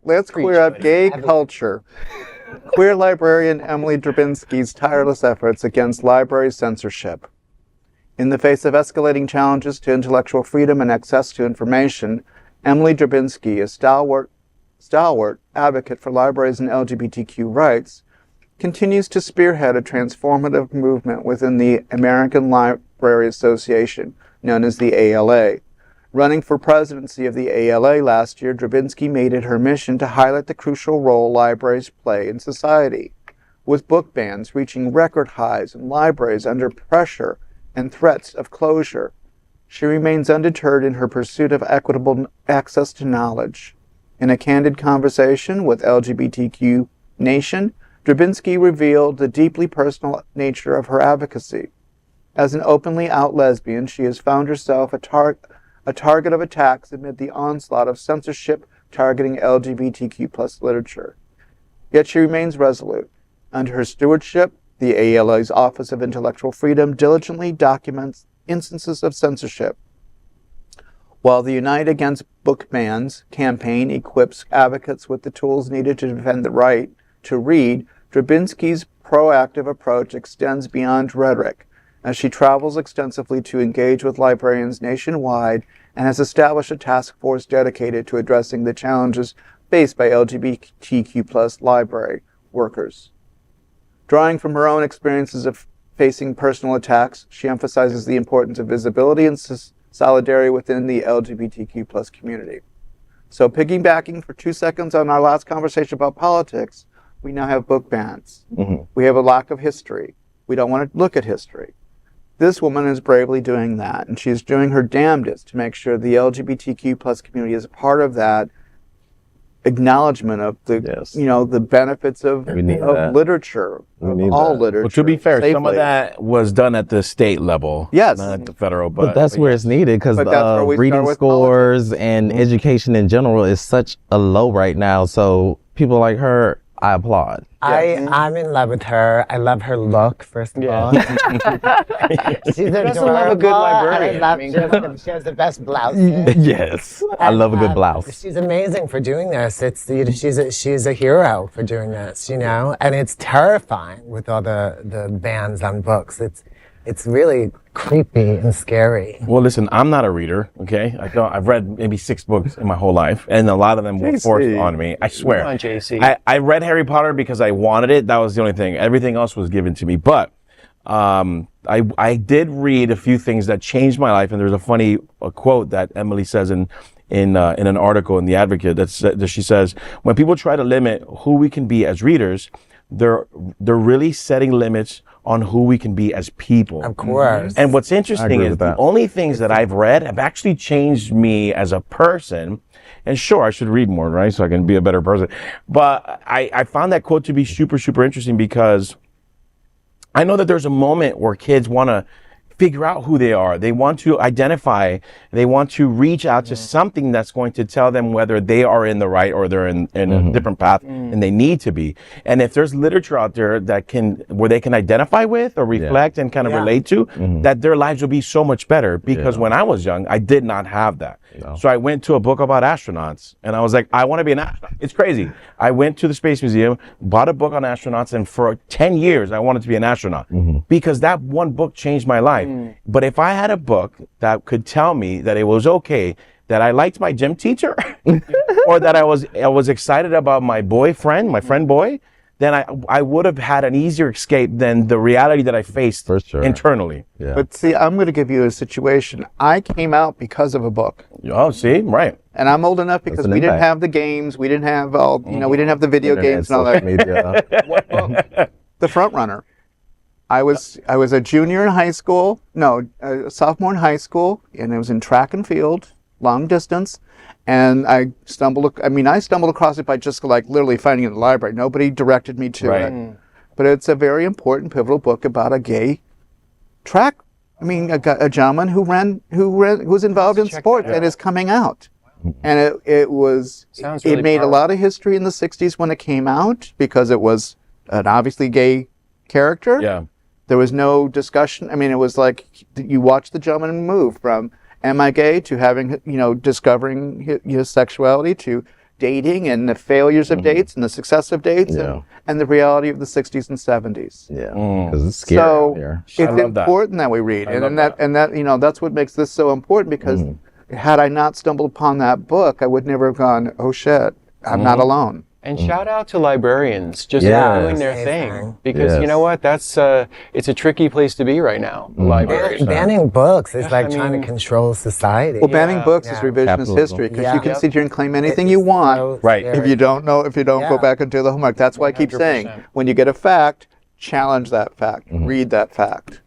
let's queer up gay culture. Queer librarian Emily Drabinski's tireless efforts against library censorship. In the face of escalating challenges to intellectual freedom and access to information, Emily Drabinski, a stalwart advocate for libraries and LGBTQ rights, continues to spearhead a transformative movement within the American Library Association, known as the ALA. Running for presidency of the ALA last year, Drabinski made it her mission to highlight the crucial role libraries play in society. With book bans reaching record highs and libraries under pressure and threats of closure, she remains undeterred in her pursuit of equitable access to knowledge. In a candid conversation with LGBTQ Nation, Drabinski revealed the deeply personal nature of her advocacy. As an openly out lesbian, she has found herself a target of attacks amid the onslaught of censorship targeting LGBTQ+ literature. Yet she remains resolute. Under her stewardship, the ALA's Office of Intellectual Freedom diligently documents instances of censorship. While the Unite Against Book Bans campaign equips advocates with the tools needed to defend the right to read, Drabinski's proactive approach extends beyond rhetoric, as she travels extensively to engage with librarians nationwide and has established a task force dedicated to addressing the challenges faced by LGBTQ+ library workers. Drawing from her own experiences of facing personal attacks, she emphasizes the importance of visibility and solidarity within the LGBTQ+ community. So piggybacking for 2 seconds on our last conversation about politics, we now have book bans. Mm-hmm. We have a lack of history. We don't want to look at history. This woman is bravely doing that, and she's doing her damnedest to make sure the LGBTQ+ community is a part of that acknowledgement of the, the benefits of literature, of all literature. Well, to be fair, safely. some of that was done at the state level, yes, not at the federal. But that's where it's needed, because reading scores and education in general is such a low right now. So people like her, I applaud. I'm in love with her. I love her look, first of all. She's adorable. Love a good librarian. She has the best blouse. Yes, I love a good blouse. She's amazing for doing this. She's a hero for doing this, and it's terrifying with all the bans on books. It's really creepy and scary. Well, listen, I'm not a reader, okay? I've read maybe 6 books in my whole life, and a lot of them were forced on me. I swear. Come on, JC. I read Harry Potter because I wanted it. That was the only thing. Everything else was given to me. But I did read a few things that changed my life, and there's a funny quote that Emily says in an article in The Advocate that she says, when people try to limit who we can be as readers, they're really setting limits on who we can be as people. Of course. And what's interesting is the only things that I've read have actually changed me as a person. And sure, I should read more, right? So I can be a better person. But I found that quote to be super, super interesting, because I know that there's a moment where kids want to figure out who they are. They want to identify. They want to reach out to something that's going to tell them whether they are in the right or they're in a different path and they need to be. And if there's literature out there where they can identify with or reflect and kind of relate to, that their lives will be so much better. Because when I was young, I did not have that. No. So I went to a book about astronauts, and I was like, I want to be an astronaut. It's crazy. I went to the Space Museum, bought a book on astronauts, and for 10 years, I wanted to be an astronaut because that one book changed my life. But if I had a book that could tell me that it was okay, that I liked my gym teacher, or that I was excited about my boyfriend, my friend boy, then I would have had an easier escape than the reality that I faced internally. Yeah. But see, I'm going to give you a situation. I came out because of a book. Oh, see, right. And I'm old enough because we didn't have the games, we didn't have all, we didn't have the video games and all that. What book? The Front Runner. I was a junior in high school, a sophomore in high school, and I was in track and field, long distance. And I stumbled across it by just literally finding it in the library. Nobody directed me to it. But it's a very important, pivotal book about a gay track. A gentleman who was involved in sports and is coming out. And it made a lot of history in the 60s when it came out, because it was an obviously gay character. Yeah. There was no discussion. It was like you watch the gentleman move from am I gay to having, discovering his sexuality to dating and the failures of dates and the success of dates and the reality of the 60s and 70s. Yeah, because it's scary out here. It's important that we read, and that that's what makes this so important, because had I not stumbled upon that book, I would never have gone, oh shit, I'm not alone. And shout out to librarians just doing their thing, because you know what, that's it's a tricky place to be right now. The library. Banning books is like trying to control society. Well, banning books is revisionist history, because you can sit here and claim anything you want. Right. If you don't go back and do the homework. That's why I keep saying, when you get a fact, challenge that fact, read that fact.